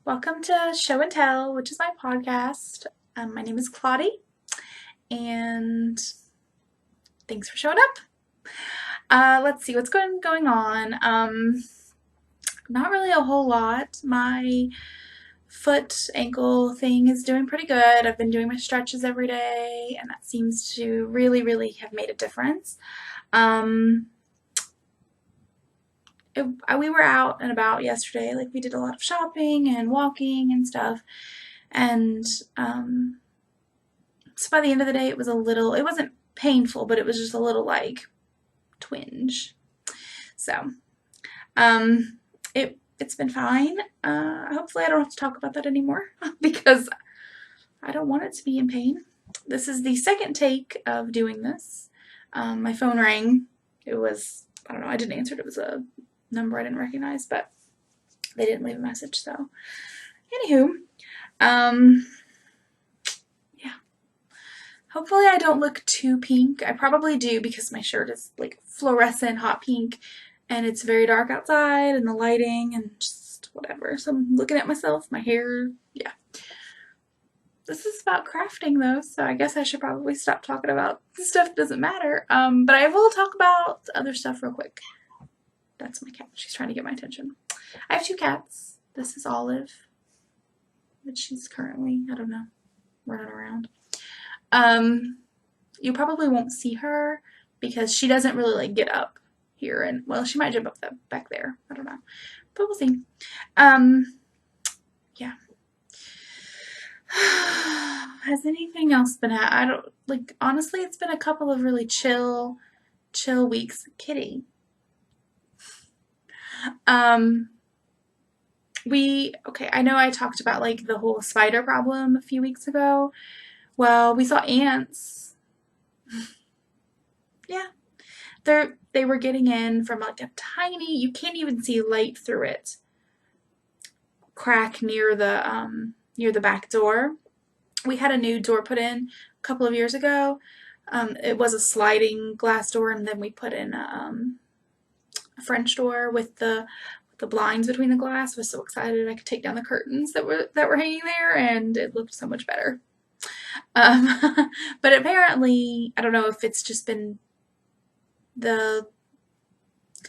Welcome to Show and Tell, which is my podcast. My name is Claudie, and thanks for showing up. Let's see what's going on. Not really a whole lot. My foot ankle thing is doing pretty good. I've been doing my stretches every day, and that seems to really have made a difference. Um, we were out and about yesterday. Like, we did a lot of shopping and walking and stuff. And so by the end of the day, it wasn't painful, but it was just a little like twinge. So um, it's been fine. Hopefully I don't have to talk about that anymore because I don't want it to be in pain. This is the second take of doing this. My phone rang. It was, I don't know, I didn't answer it. It was a number I didn't recognize, but they didn't leave a message. So anywho, yeah. Hopefully I don't look too pink. I probably do because my shirt is like fluorescent hot pink and it's very dark outside and the lighting and just whatever. So I'm looking at myself, my hair, yeah. This is about crafting though, so I guess I should probably stop talking about stuff that doesn't matter. But I will talk about other stuff real quick. That's my cat. She's trying to get my attention. I have two cats. This is Olive, but she's currently, I don't know, running around. You probably won't see her because she doesn't really like get up here, and well, she might jump up back there. I don't know, but we'll see. Yeah. Has anything else been I don't like honestly. It's been a couple of really chill weeks. Kitty. Okay, I know I talked about like the whole spider problem a few weeks ago. Well, we saw ants. Yeah. They were getting in from like a tiny, you can't even see light through it, crack near the back door. We had a new door put in a couple of years ago. It was a sliding glass door, and then we put in a French door with the blinds between the glass. I was so excited I could take down the curtains that were hanging there, and it looked so much better. But apparently, I don't know if it's just been the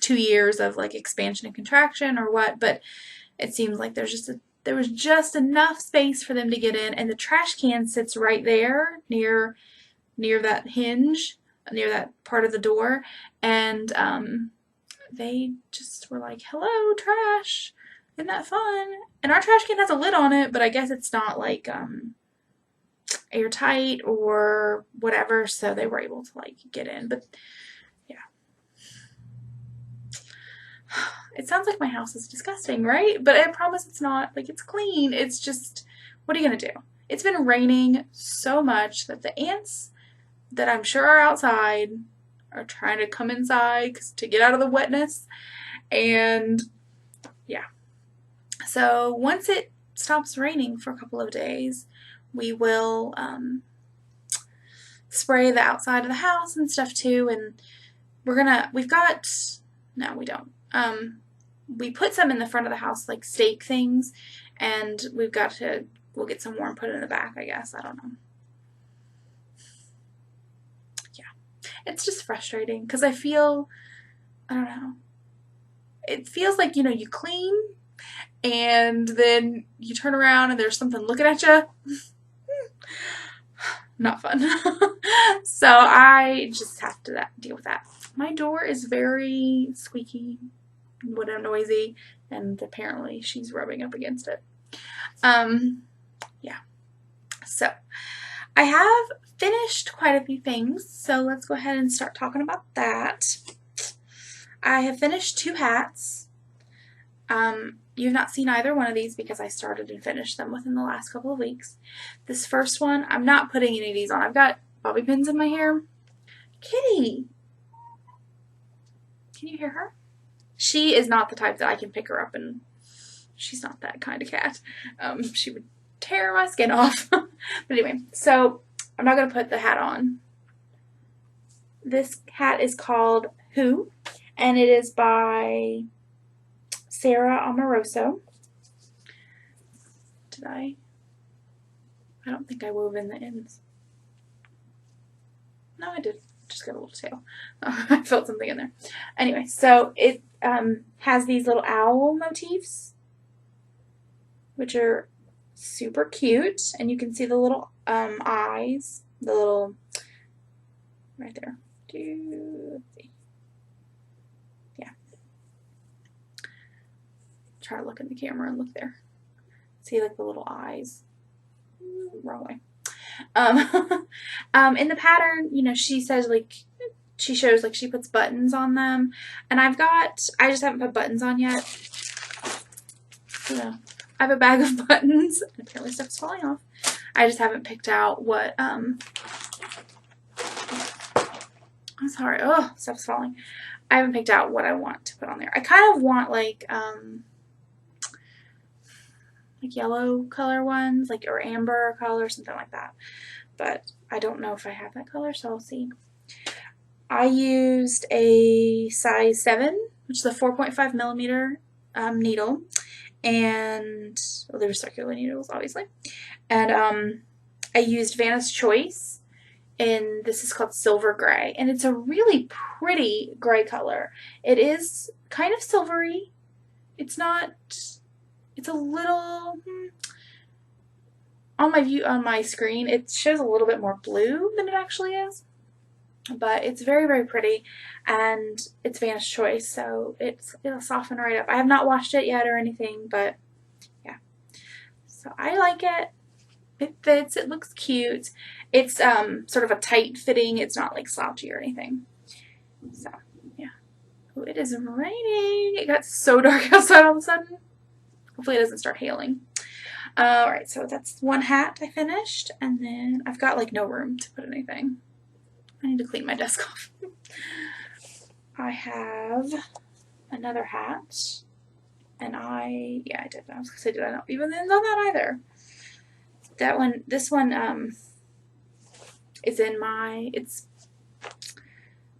2 years of like expansion and contraction or what, but it seems like there was just enough space for them to get in, and the trash can sits right there near that hinge, near that part of the door, and they just were like, "Hello, trash. Isn't that fun?" And our trash can has a lid on it, but I guess it's not like airtight or whatever, so they were able to like get in. But yeah. It sounds like my house is disgusting, right? But I promise it's not. Like, it's clean. It's just, what are you gonna do? It's been raining so much that the ants that I'm sure are outside are trying to come inside to get out of the wetness. And yeah. So once it stops raining for a couple of days, we will spray the outside of the house and stuff too. And no, we don't. We put some in the front of the house, like stake things, and we'll get some more and put it in the back, I guess. I don't know. Yeah. It's just frustrating because I don't know. It feels like, you clean and then you turn around and there's something looking at you. Not fun. So I just have to deal with that. My door is very squeaky, noisy, and apparently she's rubbing up against it. Yeah. So I have finished quite a few things, so let's go ahead and start talking about that. I have finished 2 hats. You've not seen either one of these because I started and finished them within the last couple of weeks. This first one, I'm not putting any of these on. I've got bobby pins in my hair. Kitty! Can you hear her? She is not the type that I can pick her up, and she's not that kind of cat. She would tear my skin off. But anyway, so I'm not going to put the hat on. This hat is called Who, and it is by Sarah Amoroso. Did I? I don't think I wove in the ends. No, I did. Just got a little tail. I felt something in there. Anyway, so it has these little owl motifs, which are super cute, and you can see the little eyes, the little right there. Let's see. Yeah. Try to look in the camera and look there. See like the little eyes. Wrong way. In the pattern, you know, she says like she shows like she puts buttons on them, and I just haven't put buttons on yet. You know, I have a bag of buttons. Apparently stuff's falling off. I just haven't picked out what I'm sorry. Oh, stuff's falling. I haven't picked out what I want to put on there. I kind of want like yellow color ones, like, or amber color, something like that. But I don't know if I have that color, so I'll see. I used a size 7, which is a 4.5 millimeter needle, and well, they were circular needles, obviously. And I used Vanna's Choice, and this is called Silver Gray, and it's a really pretty gray color. It is kind of silvery. It's not. It's a little on my screen. It shows a little bit more blue than it actually is, but it's very, very pretty, and it's Vanna's Choice, so it'll soften right up. I have not washed it yet or anything, but yeah. So I like it. It fits. It looks cute. It's sort of a tight fitting. It's not like slouchy or anything. So yeah. Oh, it is raining. It got so dark outside all of a sudden. Hopefully it doesn't start hailing. Alright, so that's one hat I finished, and then I've got like no room to put anything. I need to clean my desk off. I have another hat, and yeah, I did. I was gonna say, did I not leave the ends on that either? This one is in it's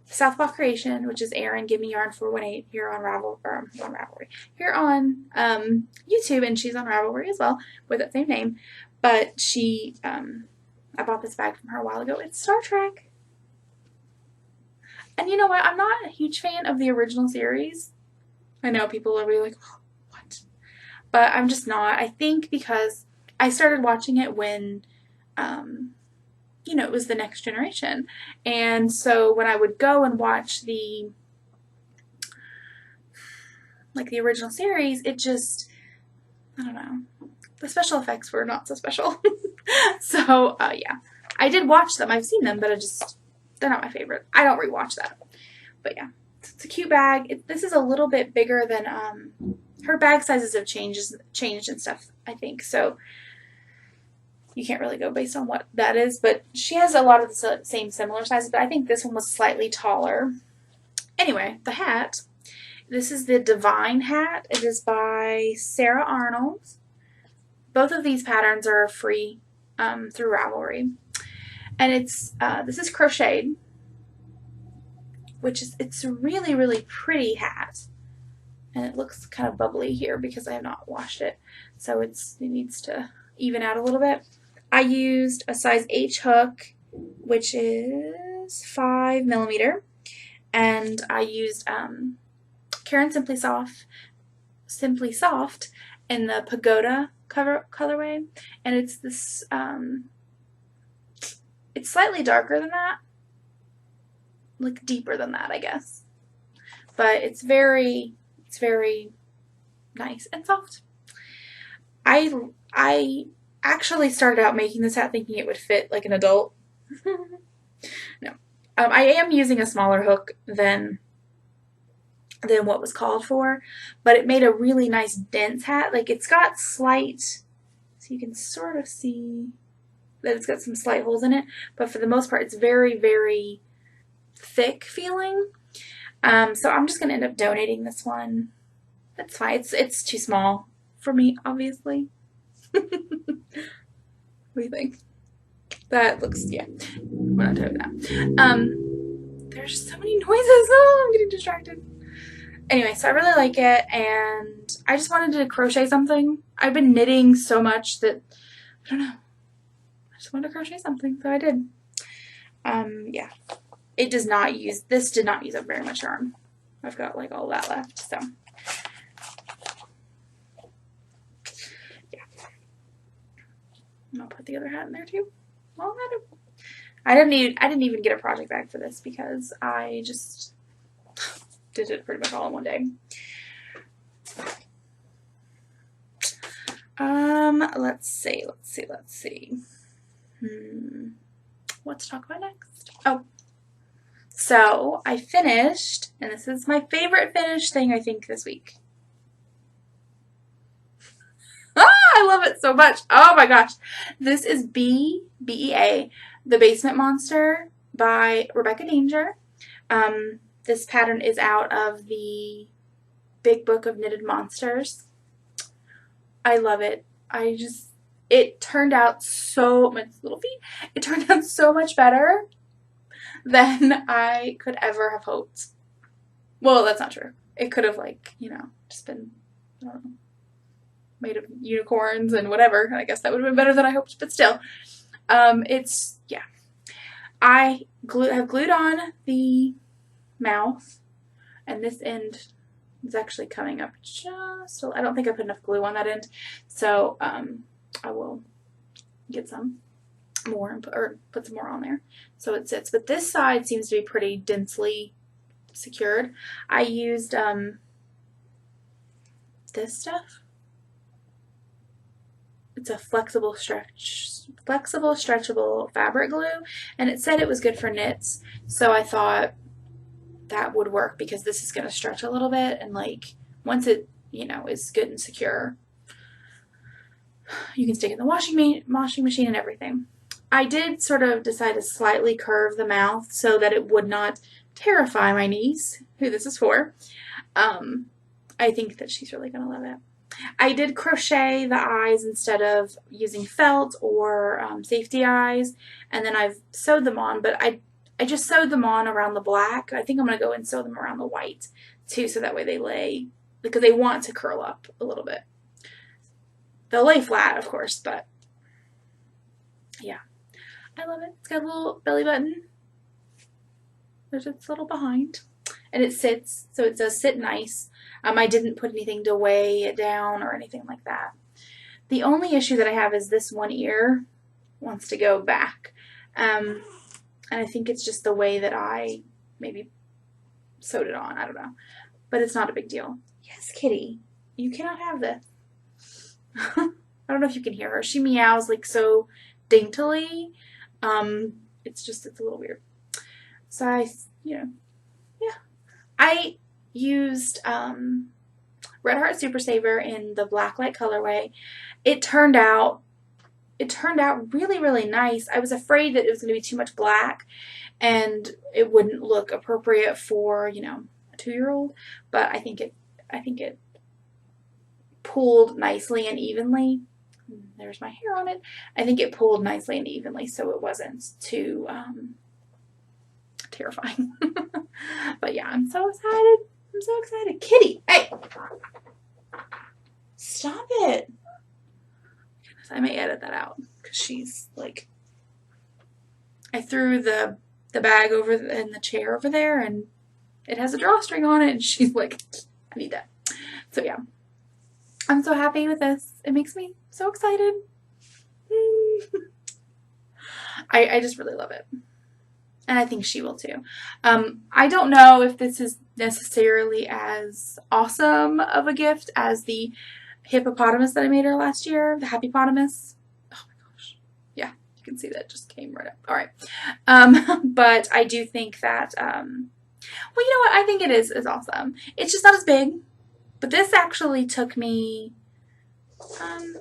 Southpaw Creation, which is Erin, Give Me Yarn 418 here on Ravelry. Here on YouTube, and she's on Ravelry as well with that same name. But she, I bought this bag from her a while ago. It's Star Trek. And you know what? I'm not a huge fan of the original series. I know people will be like, oh, what? But I'm just not. I think because I started watching it when you know, it was the Next Generation. And so when I would go and watch the original series, it just, I don't know, the special effects were not so special. So, yeah, I did watch them. I've seen them, but they're not my favorite. I don't rewatch that. But yeah, it's a cute bag. This is a little bit bigger than, her bag sizes have changed and stuff, I think. So, you can't really go based on what that is, but she has a lot of the same similar sizes, but I think this one was slightly taller. Anyway, the hat. This is the Divine hat. It is by Sarah Arnold. Both of these patterns are free through Ravelry. And this is crocheted, it's a really, really pretty hat. And it looks kind of bubbly here because I have not washed it. So it needs to even out a little bit. I used a size H hook, which is 5 millimeter, and I used Karen Simply Soft in the Pagoda colorway, and it's this it's slightly darker than that, like deeper than that, I guess, but it's very nice and soft. I actually started out making this hat thinking it would fit like an adult. No. I am using a smaller hook than what was called for, but it made a really nice dense hat. Like, it's got slight, so you can sort of see that it's got some slight holes in it, but for the most part it's very, very thick feeling. So I'm just going to end up donating this one. That's fine. It's too small for me, obviously. What do you think? That looks, yeah, we're not doing that. There's so many noises. Oh, I'm getting distracted. Anyway, so I really like it, and I just wanted to crochet something. I've been knitting so much that, I don't know, I just wanted to crochet something, so I did. Yeah. This did not use up very much yarn. I've got like all that left, so. Yeah. And I'll put the other hat in there too. Well, I didn't even get a project bag for this because I just did it pretty much all in one day. Let's see. What to talk about next? Oh, so I finished, and this is my favorite finished thing I think this week. I love it so much. Oh my gosh. This is B-E-A, The Basement Monster by Rebecca Danger. This pattern is out of the Big Book of Knitted Monsters. I love it. It turned out so much, little feet, it turned out so much better than I could ever have hoped. Well, that's not true. It could have, like, just been, I don't know, made of unicorns and whatever. I guess that would have been better than I hoped, but still. Yeah. I have glued on the mouth, and this end is actually coming up just, I don't think I put enough glue on that end, so I will get some more and put some more on there so it sits. But this side seems to be pretty densely secured. I used this stuff. It's a flexible, stretchable fabric glue, and it said it was good for knits, so I thought that would work because this is going to stretch a little bit, and like once it is good and secure, you can stick it in the washing machine and everything. I did sort of decide to slightly curve the mouth so that it would not terrify my niece, who this is for. I think that she's really going to love it. I did crochet the eyes instead of using felt or safety eyes, and then I've sewed them on, but I just sewed them on around the black. I think I'm going to go and sew them around the white too, so that way they lay, because they want to curl up a little bit. They'll lay flat, of course, but yeah. I love it. It's got a little belly button. There's its little behind. And it sits, so it does sit nice. I didn't put anything to weigh it down or anything like that. The only issue that I have is this one ear wants to go back. And I think it's just the way that I maybe sewed it on. I don't know. But it's not a big deal. Yes, kitty. You cannot have this. I don't know if you can hear her. She meows like so daintily. It's a little weird. So yeah. I used Red Heart Super Saver in the Black Light colorway. It turned out really, really nice. I was afraid that it was going to be too much black and it wouldn't look appropriate for, a 2-year-old, but I think it pulled nicely and evenly. There's my hair on it. I think it pulled nicely and evenly, so it wasn't too terrifying. But yeah, I'm so excited. I'm so excited. Kitty, hey! Stop it. Goodness, I may edit that out because she's like, I threw the bag over in the chair over there and it has a drawstring on it and she's like, I need that. So yeah, I'm so happy with this. It makes me so excited. I just really love it. And I think she will too. I don't know if this is necessarily as awesome of a gift as the hippopotamus that I made her last year, the Happypotamus. Oh my gosh. Yeah, you can see that just came right up. All right. But I do think that, well, you know what? I think it is awesome. It's just not as big. But this actually took me,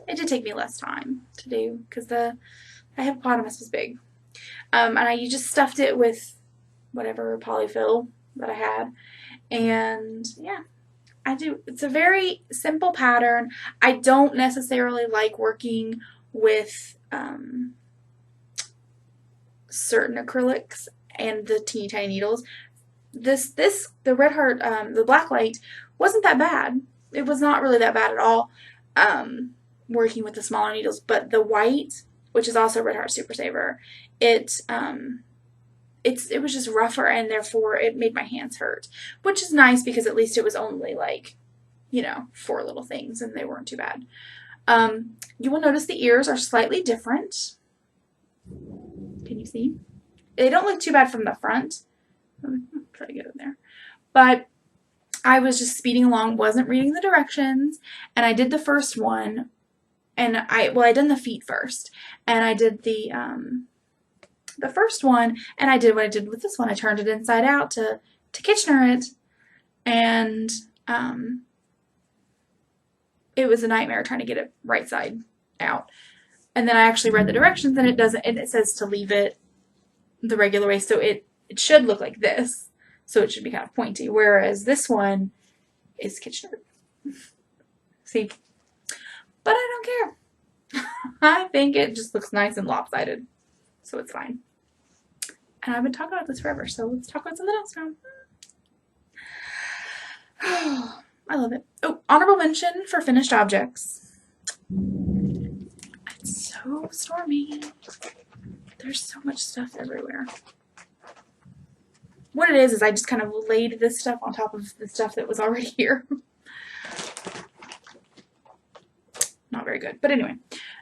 it did take me less time to do because the hippopotamus was big. And I just stuffed it with whatever polyfill that I had. And yeah, it's a very simple pattern. I don't necessarily like working with certain acrylics and the teeny tiny needles. the Red Heart, the Blacklight wasn't that bad. It was not really that bad at all, working with the smaller needles. But the white, which is also Red Heart Super Saver, it was just rougher, and therefore it made my hands hurt, which is nice because at least it was only like, 4 little things, and they weren't too bad. You will notice the ears are slightly different. Can you see? They don't look too bad from the front. Let me try to get it there. But I was just speeding along, wasn't reading the directions, and I did the first one, and I done the feet first, and I did the first one, and I did what I did with this one. I turned it inside out to Kitchener it, and it was a nightmare trying to get it right side out. And then I actually read the directions, and it says to leave it the regular way, so it should look like this. So it should be kind of pointy, whereas this one is Kitchener. See? But I don't care. I think it just looks nice and lopsided, so it's fine. And I've been talking about this forever, so let's talk about something else now. I love it. Oh, honorable mention for finished objects. It's so stormy. There's so much stuff everywhere. What it is I just kind of laid this stuff on top of the stuff that was already here. Not very good. But anyway,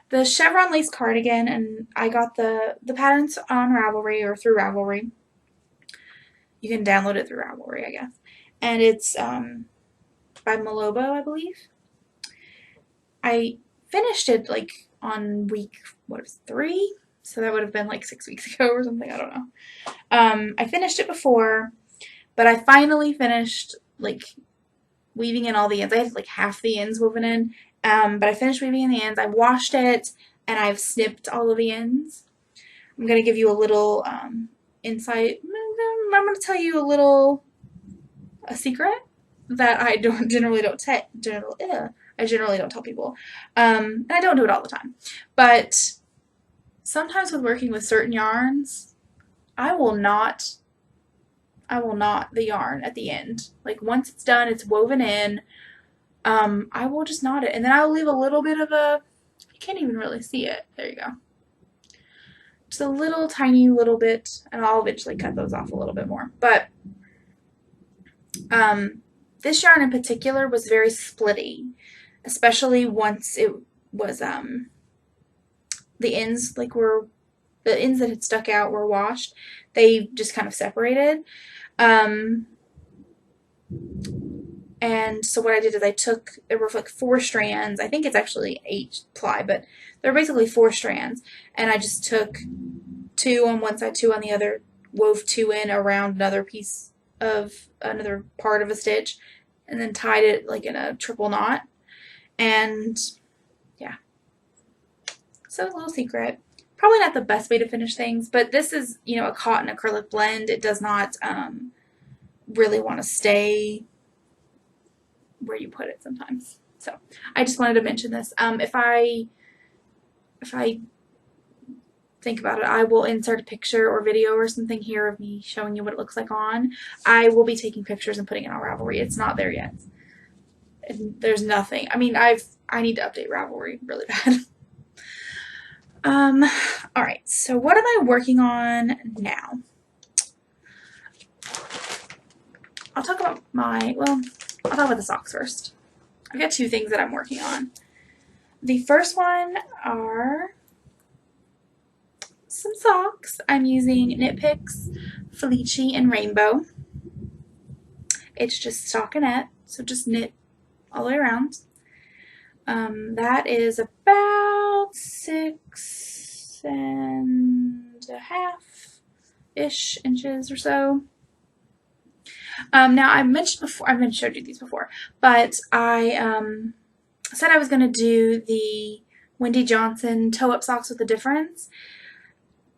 the chevron lace cardigan, and I got the patterns on Ravelry or through Ravelry. You can download it through Ravelry, I guess. And it's by Malobo, I believe. I finished it like on week, 3? So that would have been like 6 weeks ago or something. I don't know. I finished it before, but I finally finished like weaving in all the ends. I had like half the ends woven in, but I finished weaving in the ends. I washed it, and I've snipped all of the ends. I'm going to give you a little insight. I'm going to tell you a secret that I generally don't tell people, and I don't do it all the time. But sometimes with working with certain yarns, I will knot the yarn at the end. Like once it's done, it's woven in, I will just knot it, and then I will leave a little bit of you can't even really see it. There you go. Just a little tiny little bit, and I'll eventually cut those off a little bit more. But this yarn in particular was very splitty, especially once it was the ends that had stuck out were washed. They just kind of separated. And so what I did is there were like 4 strands. I think it's actually 8 ply, but they're basically 4 strands. And I just took 2 on one side, 2 on the other, wove 2 in around another part of a stitch, and then tied it like in a triple knot. And yeah. So a little secret. Probably not the best way to finish things, but this is, a cotton acrylic blend. It does not really want to stay where you put it sometimes. So I just wanted to mention this. If I think about it, I will insert a picture or video or something here of me showing you what it looks like on. I will be taking pictures and putting it on Ravelry. It's not there yet. There's nothing. I mean, I need to update Ravelry really bad. All right, so what am I working on now? I'll talk about the socks first. I've got 2 things that I'm working on. The first one are some socks. I'm using Knit Picks, Felici, and Rainbow. It's just stockinette, so just knit all the way around. That is about 6.5-ish inches or so. Now I've showed you these before, but I said I was going to do the Wendy Johnson toe-up socks with the difference.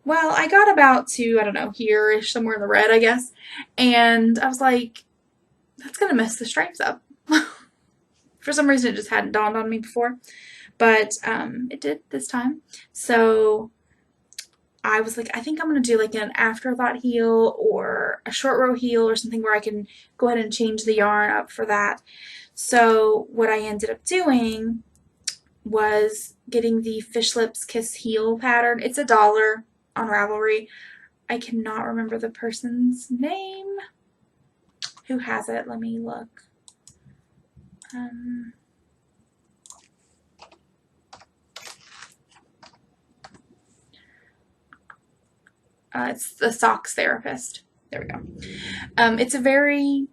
Well, I got about to, I don't know, here-ish, somewhere in the red, I guess, and I was like, that's going to mess the stripes up. For some reason, it just hadn't dawned on me before, but it did this time. So I was like, I think I'm going to do like an afterthought heel or a short row heel or something where I can go ahead and change the yarn up for that. So what I ended up doing was getting the Fish Lips Kiss heel pattern. It's $1 on Ravelry. I cannot remember the person's name who has it. Let me look. It's the Socks Therapist. There we go. It's a very,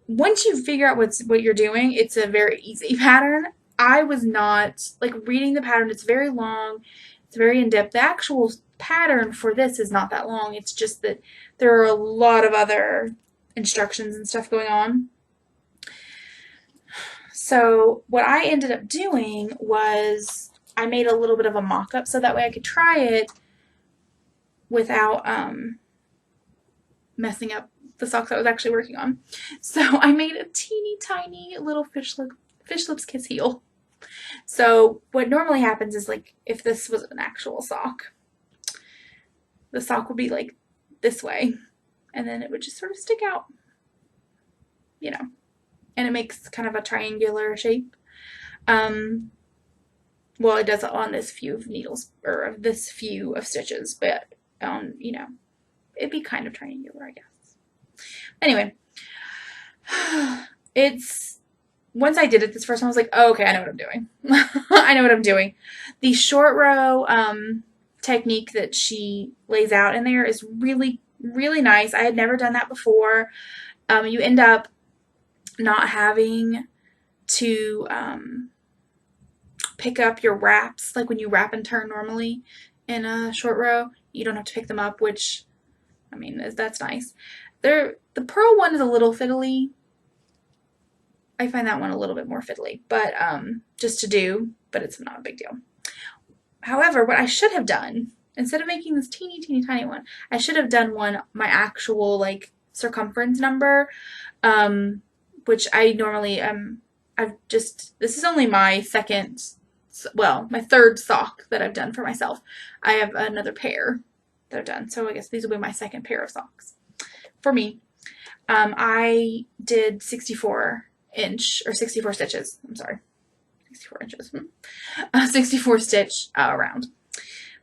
once you figure out what you're doing, it's a very easy pattern. I was not, like, reading the pattern, it's very long, it's very in-depth. The actual pattern for this is not that long. It's just that there are a lot of other instructions and stuff going on. So what I ended up doing was I made a little bit of a mock-up so that way I could try it without messing up the socks I was actually working on. So I made a teeny tiny little Fish Lips Kiss heel. So what normally happens is, like, if this was an actual sock, the sock would be like this way, and then it would just sort of stick out, you know, and it makes kind of a triangular shape. Well, it does on this few of needles, or this few of stitches, but you know, it'd be kind of triangular, I guess. Anyway, once I did it this first time, I was like, oh, okay, I know what I'm doing. I know what I'm doing. The short row technique that she lays out in there is really, really nice. I had never done that before. You end up not having to pick up your wraps, like when you wrap and turn normally in a short row. You don't have to pick them up, which, I mean, that's nice. The pearl one is a little fiddly. I find that one a little bit more fiddly, but just to do, but it's not a big deal. However, what I should have done, instead of making this teeny, teeny, tiny one, I should have done my actual, like, circumference number, which I normally, this is only my my third sock that I've done for myself. I have another pair that I've done, so I guess these will be my second pair of socks for me. I did 64 stitches. I'm sorry, 64 inches. 64 stitch around.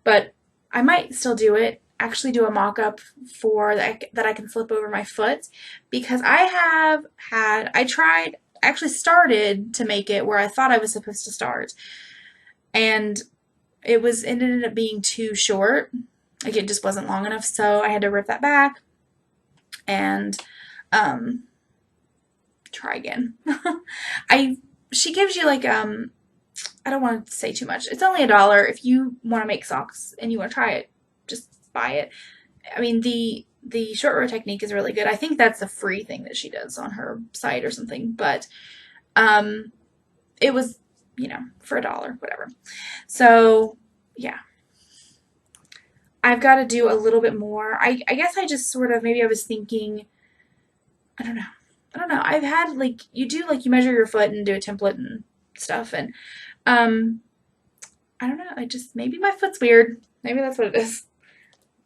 But I might still do it. Actually, do a mock-up for that I can slip over my foot, because I actually started to make it where I thought I was supposed to start, and it ended up being too short. Like, it just wasn't long enough, so I had to rip that back and try again. She gives you, like, I don't want to say too much. It's only $1. If you want to make socks and you want to try it, just buy it. I mean, the short row technique is really good. I think that's a free thing that she does on her site or something, but it was, you know, for $1, whatever. So yeah, I've got to do a little bit more. I guess I just sort of, maybe I was thinking, I don't know. I've had, like, you measure your foot and do a template and stuff, and I don't know. Maybe my foot's weird. Maybe that's what it is.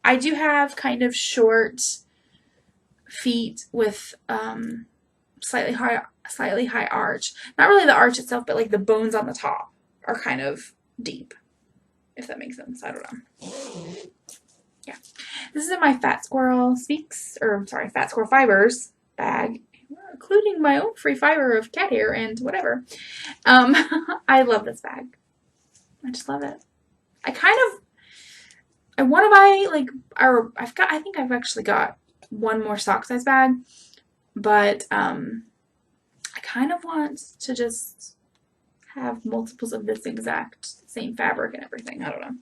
I do have kind of short feet with slightly high arch. Not really the arch itself, but like the bones on the top are kind of deep, if that makes sense. I don't know. Yeah. This is in my Fat Squirrel Fibers bag, including my own free fiber of cat hair and whatever. I love this bag. I just love it. I want to buy, like, I think I've actually got one more sock size bag, but I kind of want to just have multiples of this exact same fabric and everything. I don't know.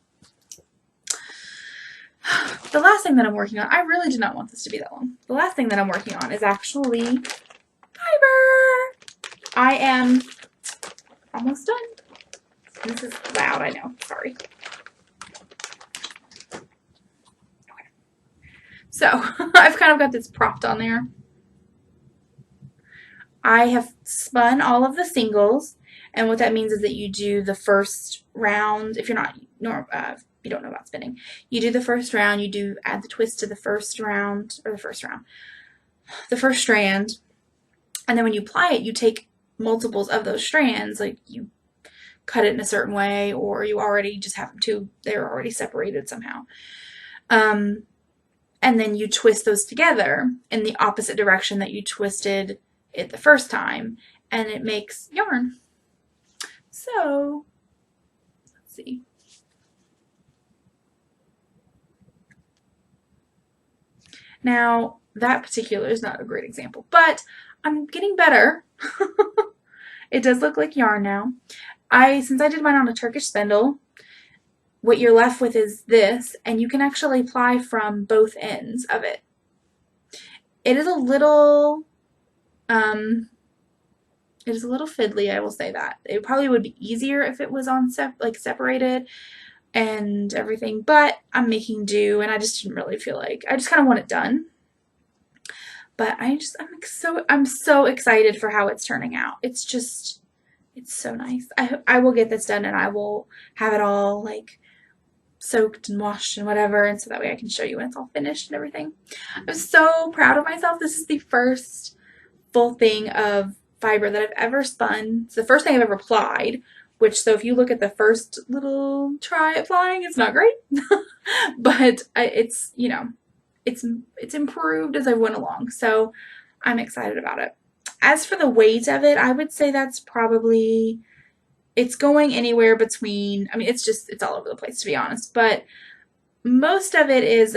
The last thing that I'm working on, I really did not want this to be that long. The last thing that I'm working on is actually fiber. I am almost done. This is loud, I know. Sorry. Okay. So, I've kind of got this propped on there. I have spun all of the singles, And what that means is that you do the first round, if you're not, you don't know about spinning, you do the first round, add the twist to the first round, or the first strand, and then when you apply it, you take multiples of those strands, like you cut it in a certain way, or you already just have they're already separated somehow. And then you twist those together in the opposite direction that you twisted it the first time, and it makes yarn. So, let's see. Now, that particular is not a great example, but I'm getting better. It does look like yarn now. Since I did mine on a Turkish spindle, what you're left with is this, and you can actually apply from both ends of it. It is a little fiddly, I will say that. It probably would be easier if it was on separated and everything, but I'm making do, and I just didn't really feel like, I just kind of want it done. But I'm so excited for how it's turning out. It's so nice. I will get this done, and I will have it all like soaked and washed and whatever, and so that way I can show you when it's all finished and everything. I'm so proud of myself. This is the first full thing of fiber that I've ever spun. It's the first thing I've ever applied, so if you look at the first little try applying, it's not great. But it's, you know, it's improved as I went along, so I'm excited about it. As for the weight of it, I would say that's probably, it's going anywhere between, I mean, it's all over the place, to be honest, but most of it is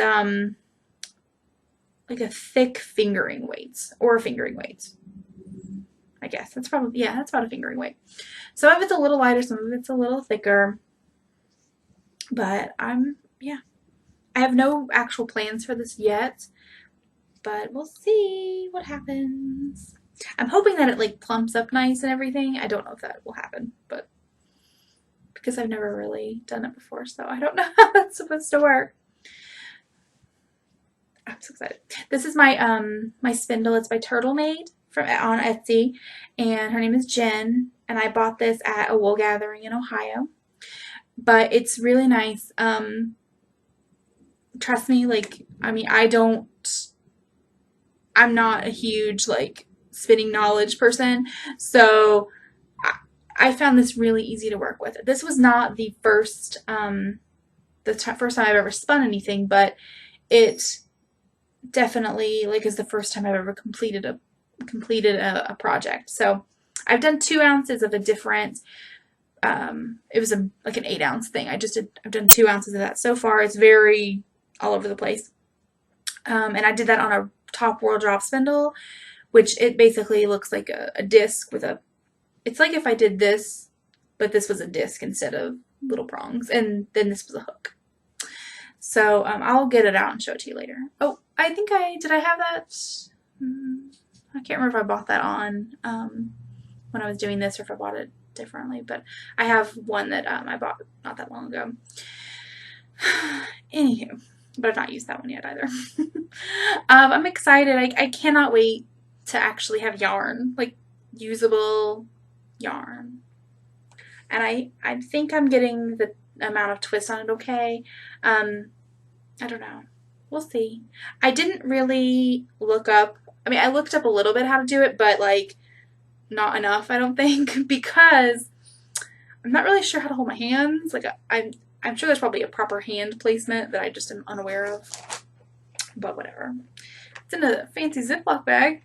like a thick fingering weight, or fingering weight. I guess that's probably, yeah, that's about a fingering weight. Some of it's a little lighter, some of it's a little thicker, but yeah. I have no actual plans for this yet, but we'll see what happens. I'm hoping that it like plumps up nice and everything. I don't know if that will happen, but because I've never really done it before, so I don't know how that's supposed to work. I'm so excited. This is my my spindle. It's by Turtle Made on Etsy, and her name is Jen, and I bought this at a wool gathering in Ohio. But it's really nice. Trust me, like, I mean, I'm not a huge like spinning knowledge person, so I found this really easy to work with. This was not the first first time I've ever spun anything, but it definitely like is the first time I've ever completed a project. So I've done 2 ounces of a different, it was like an 8-ounce thing. I've done 2 ounces of that so far. It's very all over the place. And I did that on a top whirl drop spindle, which it basically looks like a disc with it's like if I did this, but this was a disc instead of little prongs, and then this was a hook. So I'll get it out and show it to you later. Oh, I think did I have that? I can't remember if I bought that on when I was doing this or if I bought it differently, but I have one that I bought not that long ago. Anywho, but I've not used that one yet either. I'm excited. I cannot wait to actually have yarn, like usable yarn. And I think I'm getting the amount of twist on it okay. I don't know. We'll see. I didn't really look up, I mean, I looked up a little bit how to do it, but like not enough, I don't think, because I'm not really sure how to hold my hands. Like I'm sure there's probably a proper hand placement that I just am unaware of, but whatever. It's in a fancy Ziploc bag.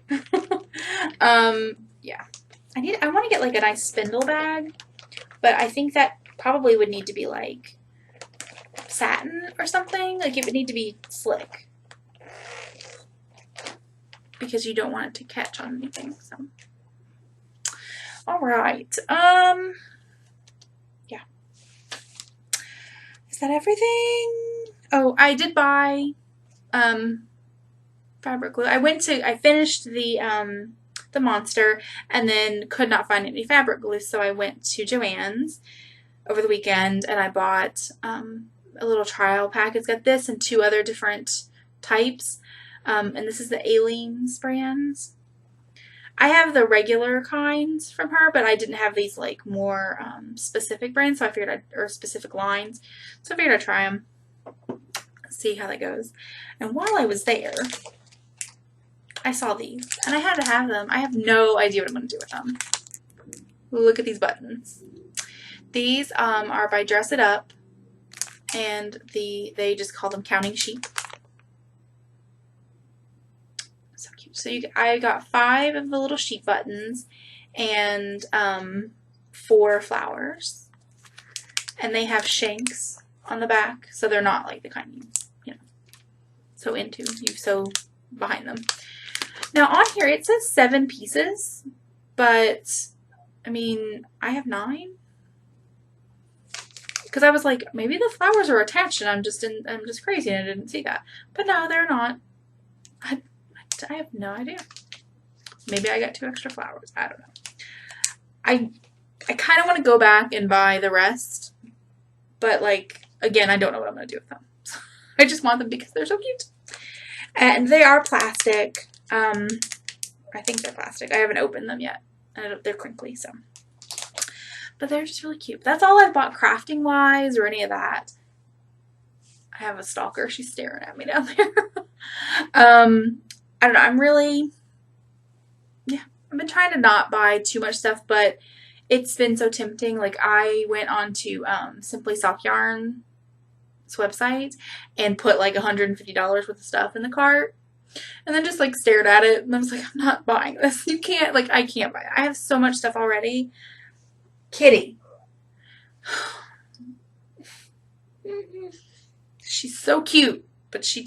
Yeah. I want to get like a nice spindle bag, but I think that probably would need to be like satin or something. Like it would need to be slick because you don't want it to catch on anything. So, all right. Yeah. Is that everything? Oh, I did buy fabric glue. I finished the monster and then could not find any fabric glue, so I went to Joann's over the weekend and I bought a little trial pack. It's got this and 2 other different types, and this is the Aleene's brands. I have the regular kinds from her, but I didn't have these like more specific brands, so I figured or specific lines, so I figured I'd try them, see how that goes. And while I was there, I saw these, and I had to have them. I have no idea what I'm going to do with them. Look at these buttons. These are by Dress It Up, and they just call them counting sheep. So cute. So I got 5 of the little sheep buttons and 4 flowers, and they have shanks on the back, so they're not like the kind you know sew into. You sew behind them. Now on here it says 7 pieces, but I mean I have 9 because I was like maybe the flowers are attached and I'm just crazy and I didn't see that, but no, they're not. I have no idea. Maybe I got 2 extra flowers. I don't know. I kind of want to go back and buy the rest, but like again, I don't know what I'm going to do with them. So I just want them because they're so cute. And they are plastic. I think they're plastic. I haven't opened them yet. They're crinkly, so. But they're just really cute. That's all I've bought crafting wise or any of that. I have a stalker. She's staring at me down there. I don't know. I'm really, yeah, I've been trying to not buy too much stuff, but it's been so tempting. Like I went on to Simply Sock Yarn's website and put like $150 worth of stuff in the cart, and then just like stared at it and I was like, I'm not buying this. You can't, like, I can't buy it. I have so much stuff already. Kitty. She's so cute, but she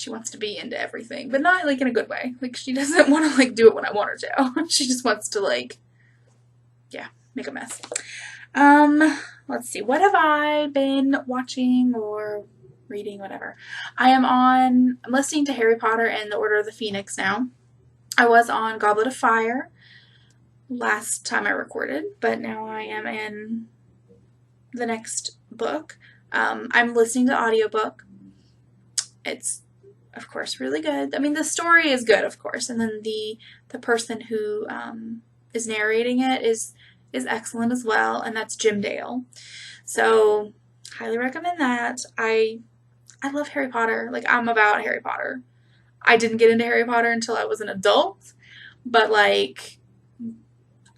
wants to be into everything, but not like in a good way. Like she doesn't want to like do it when I want her to. She just wants to like, yeah, make a mess. Let's see. What have I been watching or reading, whatever? I'm listening to Harry Potter and the Order of the Phoenix now. I was on Goblet of Fire last time I recorded, but now I am in the next book. I'm listening to audiobook. It's of course really good. I mean the story is good, of course, and then the person who is narrating it is excellent as well, and that's Jim Dale. So highly recommend that. I love Harry Potter. Like I'm about Harry Potter. I didn't get into Harry Potter until I was an adult, but like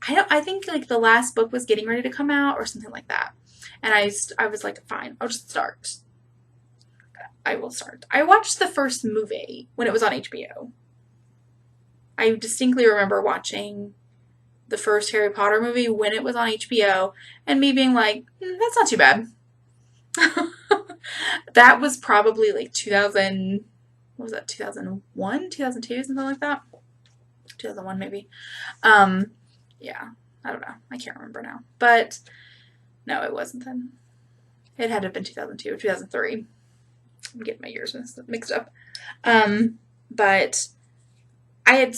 I think like the last book was getting ready to come out or something like that, and I was like, fine, I'll just start. I will start. I watched the first movie when it was on HBO. I distinctly remember watching the first Harry Potter movie when it was on HBO and me being like, that's not too bad. That was probably like 2000, what was that, 2001, 2002, something like that? 2001 maybe. Yeah, I don't know. I can't remember now. But no, it wasn't then. It had to have been 2002 or 2003. I'm getting my years mixed up. But I had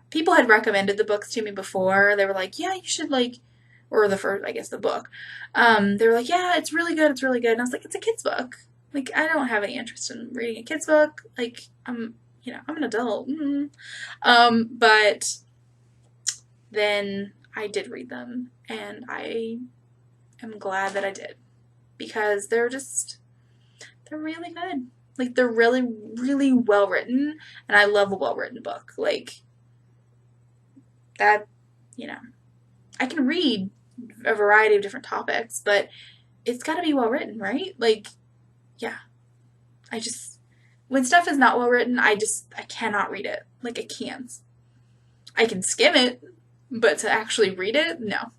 people had recommended the books to me before. They were like, yeah, you should like, or the first, I guess the book. They were like, yeah, it's really good. It's really good. And I was like, it's a kid's book. Like, I don't have any interest in reading a kid's book. Like, I'm an adult. But then I did read them, and I am glad that I did, because they're really good. Like, they're really, really well written, and I love a well written book. Like, that, I can read a variety of different topics, but it's got to be well written, right? Like, yeah. When stuff is not well written, I cannot read it. Like, I can't. I can skim it, but to actually read it, no.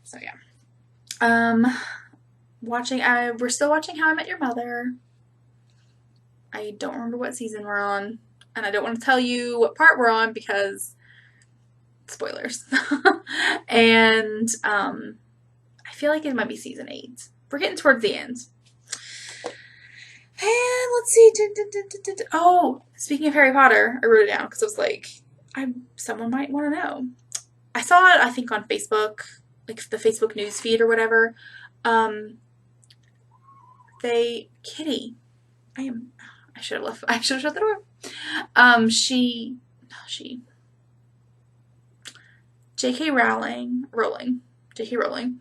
So, yeah. We're still watching How I Met Your Mother. I don't remember what season we're on, and I don't want to tell you what part we're on because spoilers. And I feel like it might be season 8. We're getting towards the end. And let's see. Oh, speaking of Harry Potter, I wrote it down because I was like, someone might want to know. I saw it, I think, on Facebook, like the Facebook news feed or whatever. Kitty. I should have shut the door. J.K. Rowling, J.K. Rowling,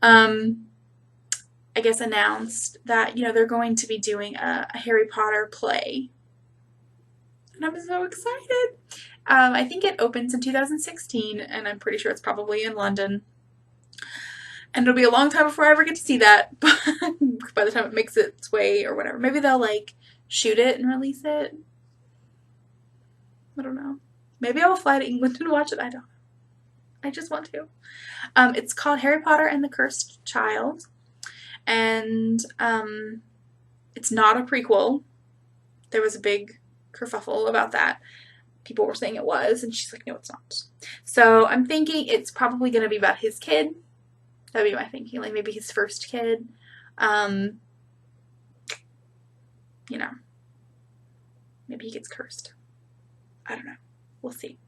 I guess announced that, they're going to be doing a Harry Potter play. And I'm so excited. I think it opens in 2016, and I'm pretty sure it's probably in London. And it'll be a long time before I ever get to see that, but by the time it makes its way or whatever. Maybe they'll, shoot it and release it. I don't know. Maybe I'll fly to England and watch it. I don't know. I just want to. It's called Harry Potter and the Cursed Child. And it's not a prequel. There was a big kerfuffle about that. People were saying it was, and she's like, no, it's not. So I'm thinking it's probably going to be about his kid. That'd be my thinking, maybe his first kid. Maybe he gets cursed. I don't know. We'll see.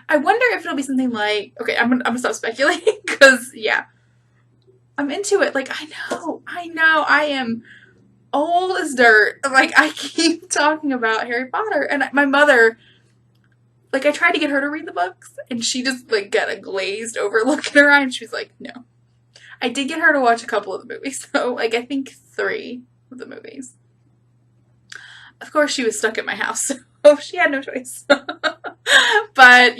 I wonder if it'll be something like, okay, I'm gonna stop speculating, because, yeah. I'm into it. I know, I am old as dirt. I keep talking about Harry Potter, and my mother, I tried to get her to read the books, and she just, got a glazed over look in her eye, and she was like, no. I did get her to watch a couple of the movies, though, I think 3 of the movies. Of course, she was stuck at my house, so she had no choice. But,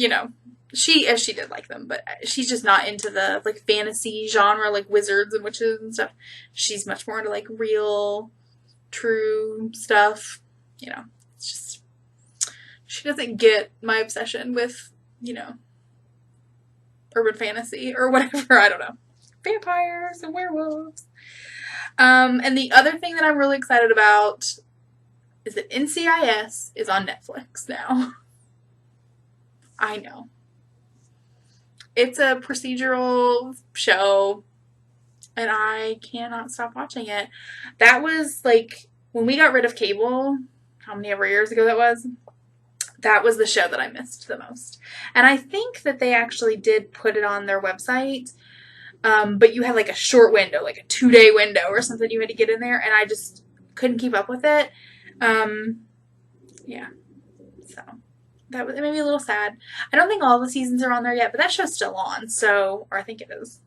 she did like them, but she's just not into the, fantasy genre, wizards and witches and stuff. She's much more into, real, true stuff. It's just, she doesn't get my obsession with, urban fantasy or whatever. I don't know. Vampires and werewolves. And the other thing that I'm really excited about is that NCIS is on Netflix now. I know. It's a procedural show, and I cannot stop watching it. That was, when we got rid of cable, how many ever years ago that was the show that I missed the most. And I think that they actually did put it on their website, but you had, a short window, a 2-day window or something you had to get in there, and I just couldn't keep up with it. Yeah. So it made me a little sad. I don't think all the seasons are on there yet, but that show's still on. So, or I think it is.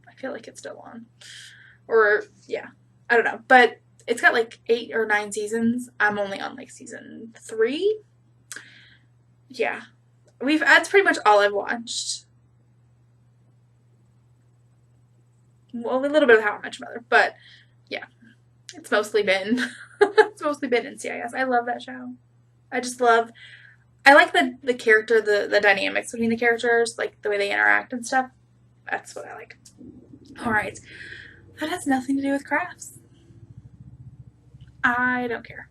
I feel like it's still on. Or, yeah. I don't know. But it's got 8 or 9 seasons. I'm only on season 3. Yeah. That's pretty much all I've watched. Well, a little bit of How I Met Your Mother, but yeah. It's mostly been NCIS. I love that show. I like the character, the dynamics between the characters, the way they interact and stuff. That's what I like. Alright. That has nothing to do with crafts. I don't care.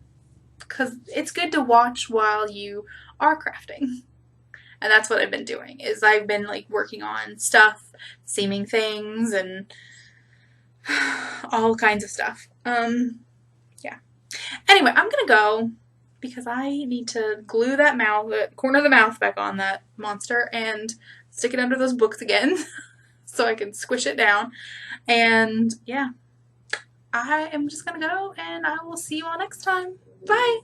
Because it's good to watch while you are crafting. And that's what I've been doing, is I've been working on stuff, seaming things, and all kinds of stuff. Yeah. Anyway, I'm gonna go because I need to glue the corner of the mouth back on that monster and stick it under those books again so I can squish it down. And yeah, I am just gonna go, and I will see you all next time. Bye!